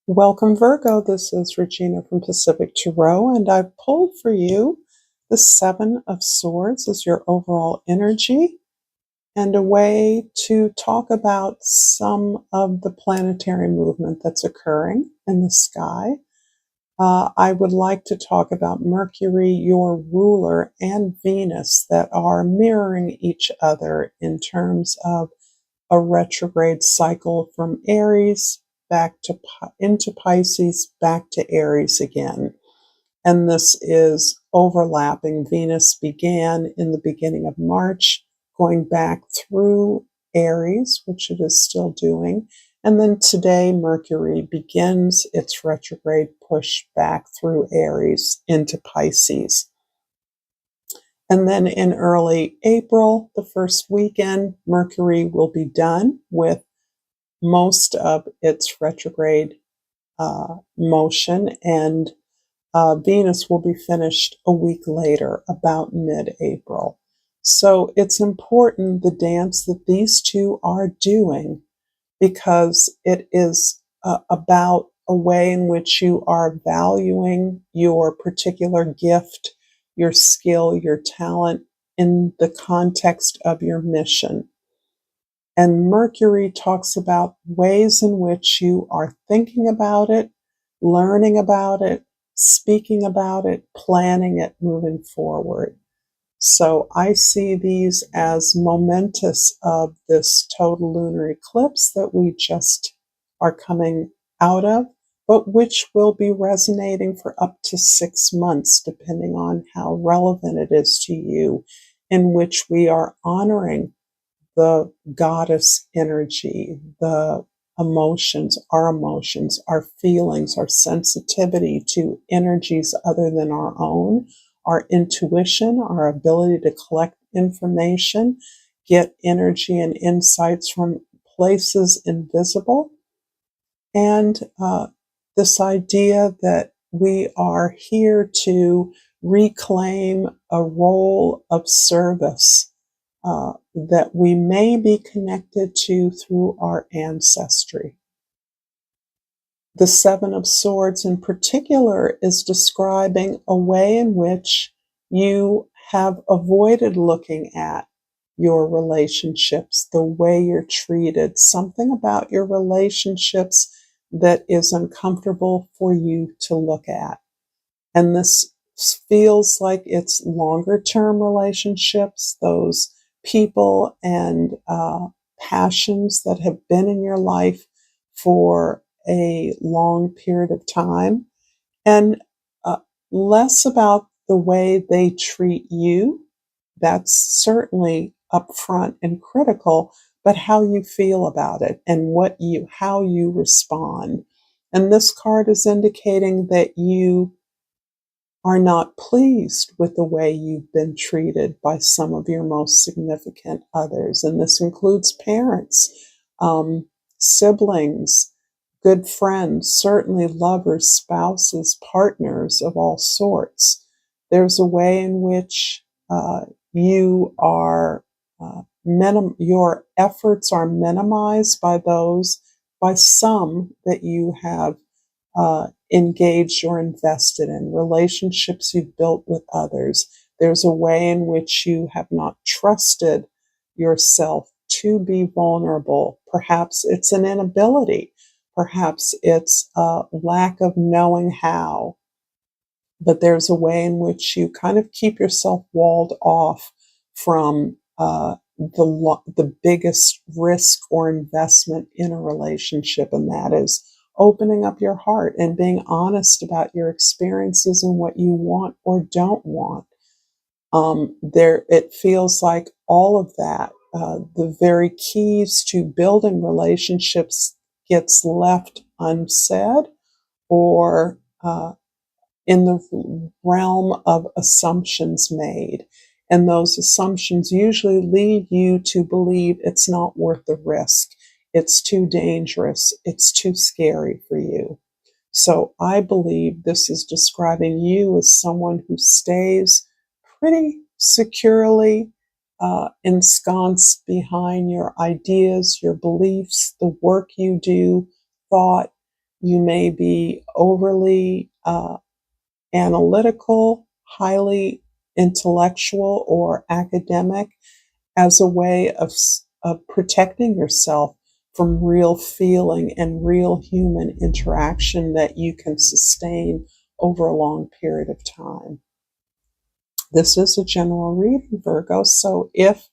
Welcome, Virgo. This is Regina from Pacific Tarot, and I've pulled for you the Seven of Swords as your overall energy and a way to talk about some of the planetary movement that's occurring in the sky. I would like to talk about Mercury, your ruler, and Venus that are mirroring each other in terms of a retrograde cycle from Aries back to into Pisces, back to Aries again. And this is overlapping. Venus began in the beginning of March, going back through Aries, which it is still doing. And then today, Mercury begins its retrograde push back through Aries into Pisces. And then in early April, the first weekend, Mercury will be done with most of its retrograde motion, and Venus will be finished a week later, about mid-April. So it's important, the dance that these two are doing, because it is about a way in which you are valuing your particular gift, your skill, your talent in the context of your mission. And Mercury talks about ways in which you are thinking about it, learning about it, speaking about it, planning it, moving forward. So I see these as momentous of this total lunar eclipse that we just are coming out of, but which will be resonating for up to 6 months, depending on how relevant it is to you, in which we are honoring the goddess energy, the emotions, our feelings, our sensitivity to energies other than our own, our intuition, our ability to collect information, get energy and insights from places invisible, and this idea that we are here to reclaim a role of service that we may be connected to through our ancestry. The Seven of Swords in particular is describing a way in which you have avoided looking at your relationships, the way you're treated, something about your relationships that is uncomfortable for you to look at. And this feels like it's longer term relationships, those people and passions that have been in your life for a long period of time, and less about the way they treat you. That's certainly upfront and critical, but how you feel about it and how you respond. And this card is indicating that you are not pleased with the way you've been treated by some of your most significant others. And this includes parents, siblings, good friends, certainly lovers, spouses, partners of all sorts. There's a way in which you are, your efforts are minimized by some that you have engaged or invested in, relationships you've built with others. There's a way in which you have not trusted yourself to be vulnerable. Perhaps it's an inability. Perhaps it's a lack of knowing how. But there's a way in which you kind of keep yourself walled off from the biggest risk or investment in a relationship, and that is opening up your heart and being honest about your experiences and what you want or don't want. It feels like all of that, the very keys to building relationships, gets left unsaid or in the realm of assumptions made. And those assumptions usually lead you to believe it's not worth the risk. It's too dangerous. It's too scary for you. So I believe this is describing you as someone who stays pretty securely ensconced behind your ideas, your beliefs, the work you do, thought. You may be overly analytical, highly intellectual, or academic as a way of protecting yourself from real feeling and real human interaction that you can sustain over a long period of time. This is a general reading, Virgo, so if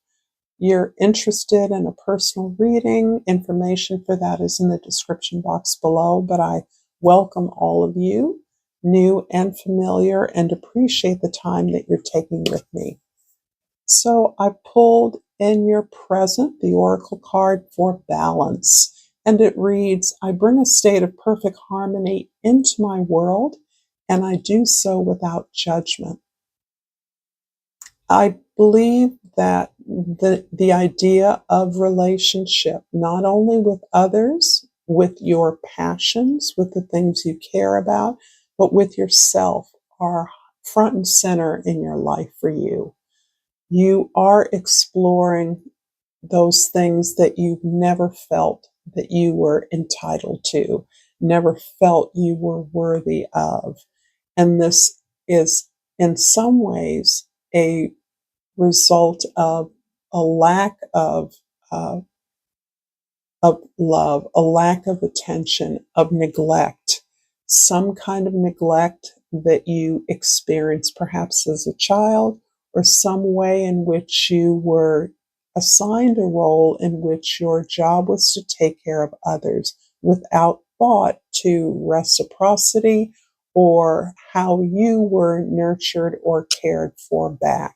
you're interested in a personal reading, information for that is in the description box below, but I welcome all of you, new and familiar, and appreciate the time that you're taking with me. So I pulled in your present the oracle card for balance, and it reads, I bring a state of perfect harmony into my world, and I do so without judgment. I believe that the idea of relationship, not only with others, with your passions, with the things you care about, but with yourself, are front and center in your life for you. You are exploring those things that you've never felt that you were entitled to, never felt you were worthy of. And this is, in some ways, a result of a lack uh, of love, a lack of attention, of neglect, some kind of neglect that you experienced perhaps as a child, or some way in which you were assigned a role in which your job was to take care of others without thought to reciprocity or how you were nurtured or cared for back.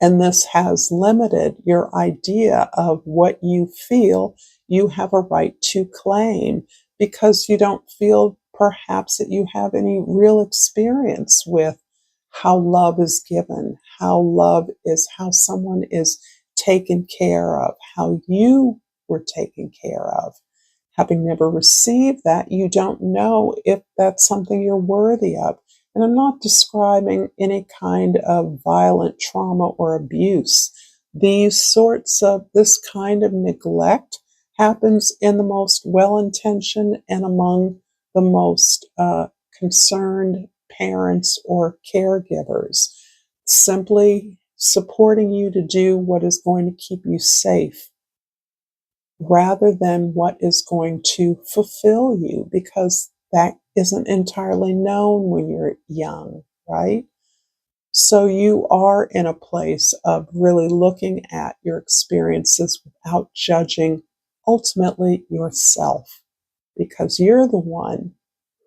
And this has limited your idea of what you feel you have a right to claim, because you don't feel perhaps that you have any real experience with how love is given, how love is, how someone is taken care of, how you were taken care of. Having never received that, you don't know if that's something you're worthy of. And I'm not describing any kind of violent trauma or abuse. This kind of neglect happens in the most well-intentioned and among the most concerned parents or caregivers, simply supporting you to do what is going to keep you safe rather than what is going to fulfill you, because that isn't entirely known when you're young, right? So you are in a place of really looking at your experiences without judging ultimately yourself, because you're the one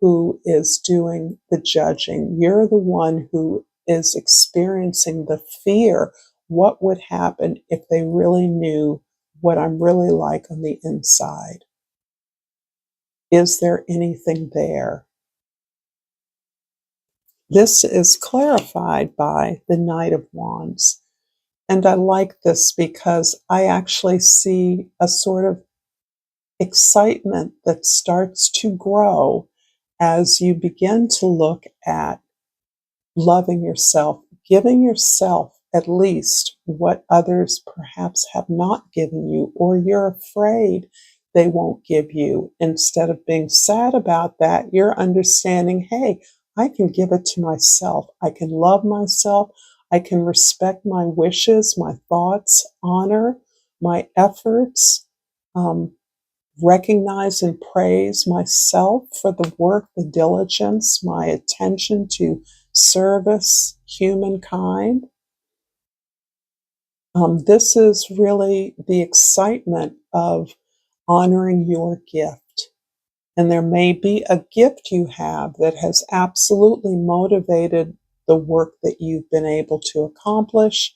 who is doing the judging. You're the one who is experiencing the fear. What would happen if they really knew what I'm really like on the inside? Is there anything there? This is clarified by the Knight of Wands. And I like this because I actually see a sort of excitement that starts to grow as you begin to look at loving yourself, giving yourself at least what others perhaps have not given you, or you're afraid they won't give you. Instead of being sad about that, you're understanding, hey, I can give it to myself. I can love myself. I can respect my wishes, my thoughts, honor my efforts, recognize and praise myself for the work, the diligence, my attention to service humankind. This is really the excitement of honoring your gift. And there may be a gift you have that has absolutely motivated the work that you've been able to accomplish,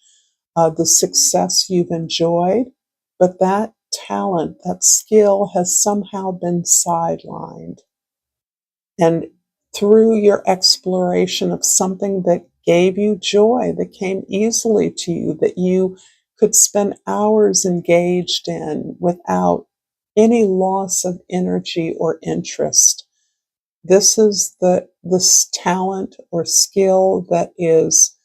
the success you've enjoyed, but that talent, that skill has somehow been sidelined. And through your exploration of something that gave you joy, that came easily to you, that you could spend hours engaged in without any loss of energy or interest. This is this talent or skill that is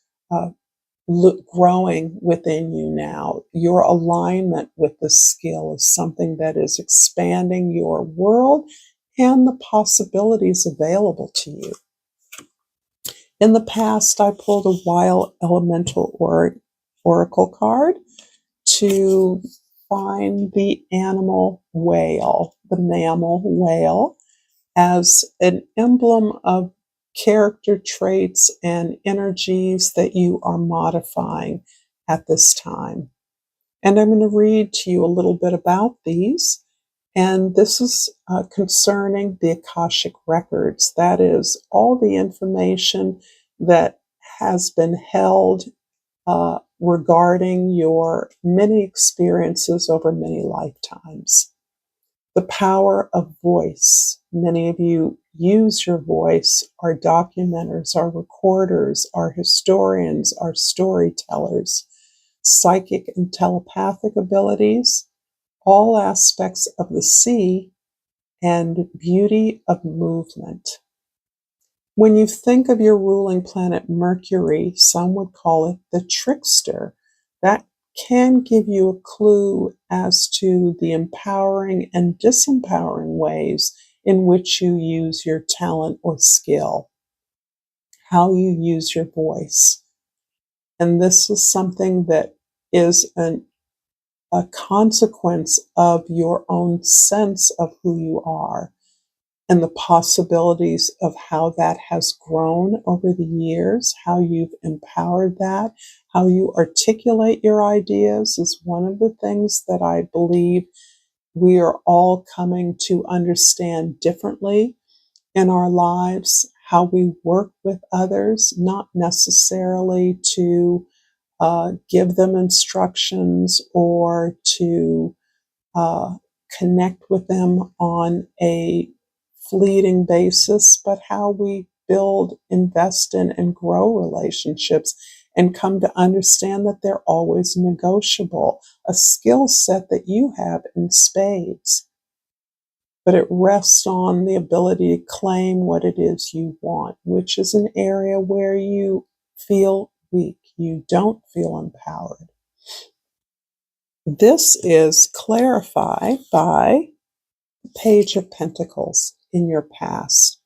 growing within you now. Your alignment with this skill is something that is expanding your world and the possibilities available to you. In the past, I pulled a wild elemental oracle card to find the animal whale, the mammal whale, as an emblem of character traits and energies that you are modifying at this time. And I'm going to read to you a little bit about these. And this is concerning the Akashic records. That is all the information that has been held regarding your many experiences over many lifetimes. The power of voice. Many of you use your voice, are documenters, are recorders, are historians, are storytellers, psychic and telepathic abilities, all aspects of the sea, and beauty of movement. When you think of your ruling planet Mercury, some would call it the trickster. That can give you a clue as to the empowering and disempowering ways in which you use your talent or skill, how you use your voice. And this is something that is a consequence of your own sense of who you are and the possibilities of how that has grown over the years, how you've empowered that, how you articulate your ideas is one of the things that I believe we are all coming to understand differently in our lives, how we work with others, not necessarily to give them instructions or to uh, connect with them on a fleeting basis, but how we build, invest in, and grow relationships and come to understand that they're always negotiable, a skill set that you have in spades. But it rests on the ability to claim what it is you want, which is an area where you feel weak, you don't feel empowered. This is clarified by the Page of Pentacles in your past.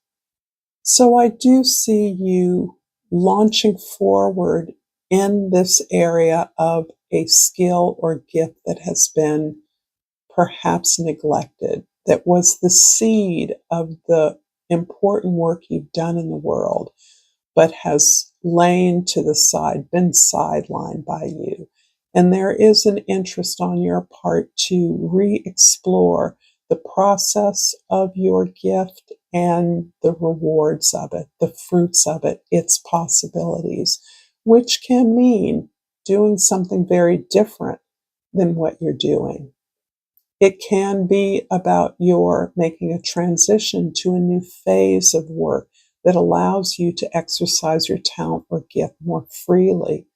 So I do see you launching forward in this area of a skill or gift that has been perhaps neglected, that was the seed of the important work you've done in the world, but has lain to the side, been sidelined by you. And there is an interest on your part to re-explore the process of your gift and the rewards of it, the fruits of it, its possibilities, which can mean doing something very different than what you're doing. It can be about your making a transition to a new phase of work that allows you to exercise your talent or gift more freely,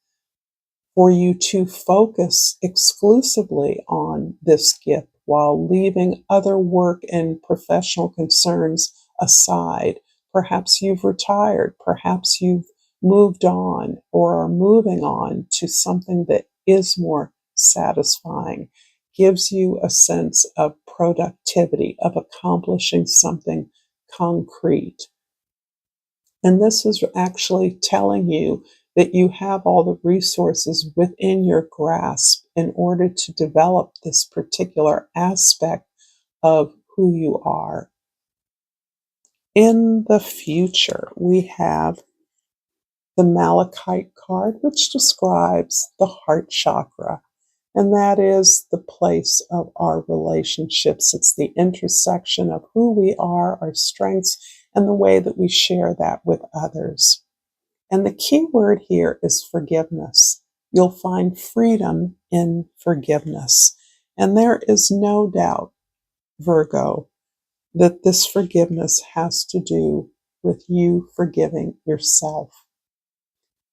for you to focus exclusively on this gift while leaving other work and professional concerns aside. Perhaps you've retired, perhaps you've moved on or are moving on to something that is more satisfying, gives you a sense of productivity, of accomplishing something concrete. And this is actually telling you that you have all the resources within your grasp in order to develop this particular aspect of who you are. In the future, we have the Malachite card, which describes the heart chakra. And that is the place of our relationships. It's the intersection of who we are, our strengths, and the way that we share that with others. And the key word here is forgiveness. You'll find freedom in forgiveness. And there is no doubt, Virgo, that this forgiveness has to do with you forgiving yourself.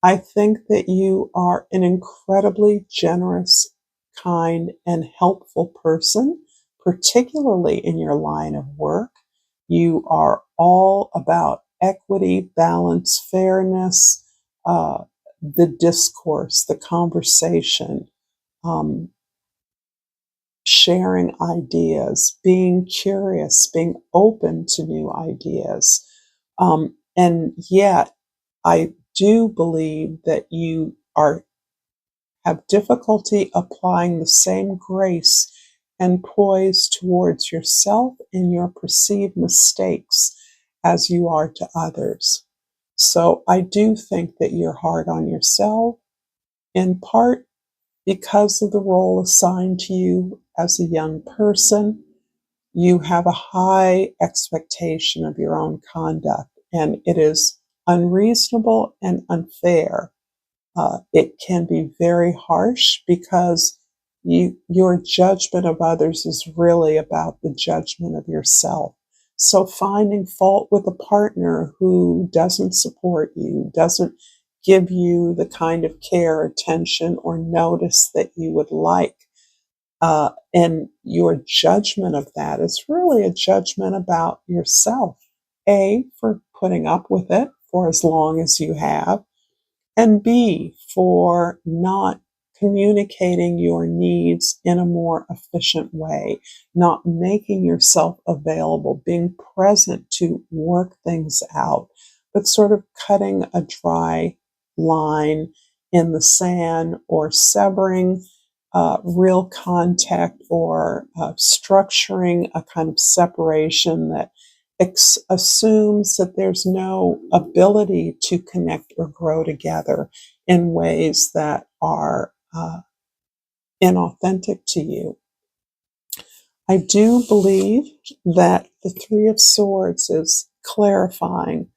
I think that you are an incredibly generous, kind, and helpful person, particularly in your line of work. You are all about equity, balance, fairness, the discourse, the conversation. sharing ideas, being curious, being open to new ideas. And yet, I do believe that you have difficulty applying the same grace and poise towards yourself and your perceived mistakes as you are to others. So I do think that you're hard on yourself, in part because of the role assigned to you as a young person. You have a high expectation of your own conduct, and it is unreasonable and unfair. It can be very harsh because your judgment of others is really about the judgment of yourself. So finding fault with a partner who doesn't support you, doesn't give you the kind of care, attention, or notice that you would like, and your judgment of that is really a judgment about yourself. A, for putting up with it for as long as you have, and B, for not communicating your needs in a more efficient way, not making yourself available, being present to work things out, but sort of cutting a dry line in the sand or severing real contact or structuring a kind of separation that assumes that there's no ability to connect or grow together in ways that are inauthentic to you. I do believe that the Three of Swords is clarifying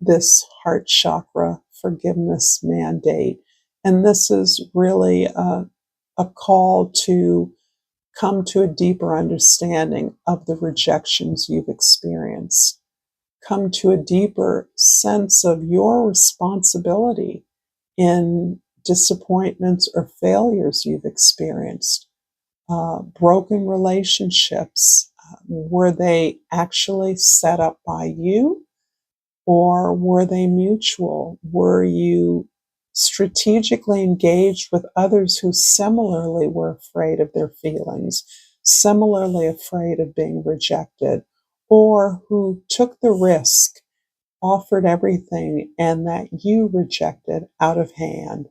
this heart chakra forgiveness mandate. And this is really a call to come to a deeper understanding of the rejections you've experienced. Come to a deeper sense of your responsibility in disappointments or failures you've experienced. Broken relationships, were they actually set up by you, or were they mutual? Were you strategically engaged with others who similarly were afraid of their feelings, similarly afraid of being rejected, or who took the risk, offered everything, and that you rejected out of hand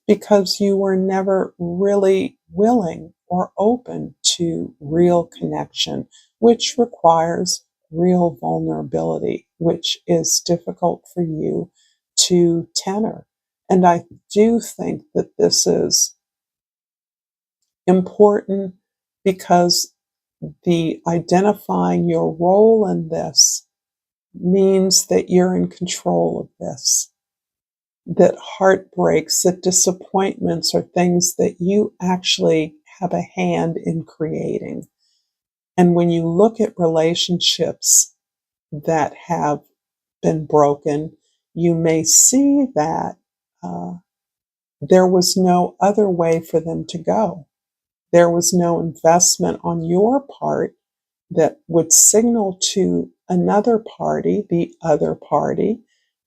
because you were never really willing or open to real connection, which requires real vulnerability, which is difficult for you to tenor. And I do think that this is important because the identifying your role in this means that you're in control of this, that heartbreaks, that disappointments are things that you actually have a hand in creating. And when you look at relationships that have been broken, you may see that there was no other way for them to go. There was no investment on your part that would signal to another party, the other party,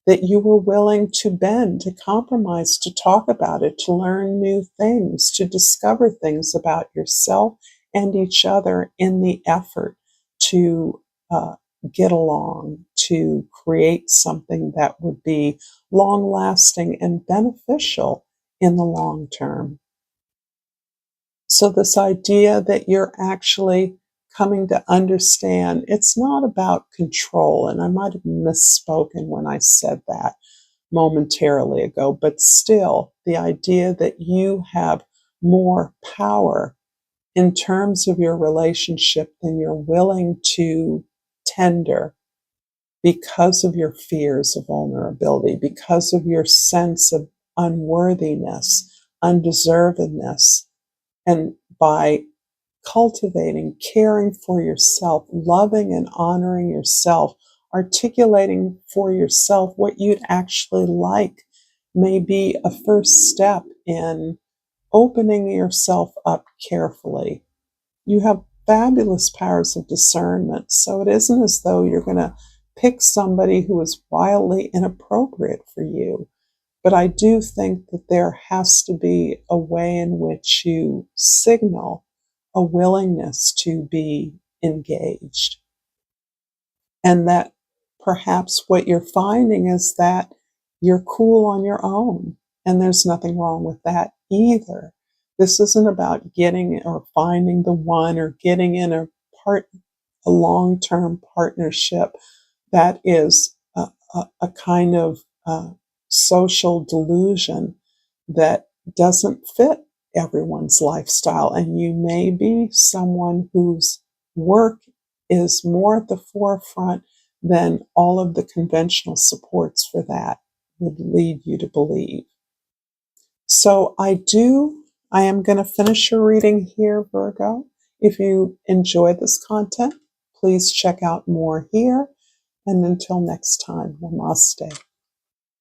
that you were willing to bend, to compromise, to talk about it, to learn new things, to discover things about yourself and each other in the effort to get along, to create something that would be long lasting and beneficial in the long term. So, this idea that you're actually coming to understand it's not about control, and I might have misspoken when I said that momentarily ago, but still, the idea that you have more power in terms of your relationship than you're willing to tender because of your fears of vulnerability, because of your sense of unworthiness, undeservedness. And by cultivating, caring for yourself, loving and honoring yourself, articulating for yourself what you'd actually like may be a first step in opening yourself up carefully. You have fabulous powers of discernment, so it isn't as though you're going to pick somebody who is wildly inappropriate for you. But I do think that there has to be a way in which you signal a willingness to be engaged. And that perhaps what you're finding is that you're cool on your own, and there's nothing wrong with that either. This isn't about getting or finding the one or getting in a long-term partnership that is a kind of social delusion that doesn't fit everyone's lifestyle. And you may be someone whose work is more at the forefront than all of the conventional supports for that would lead you to believe. So I am going to finish your reading here, Virgo. If you enjoy this content, please check out more here. And until next time, namaste.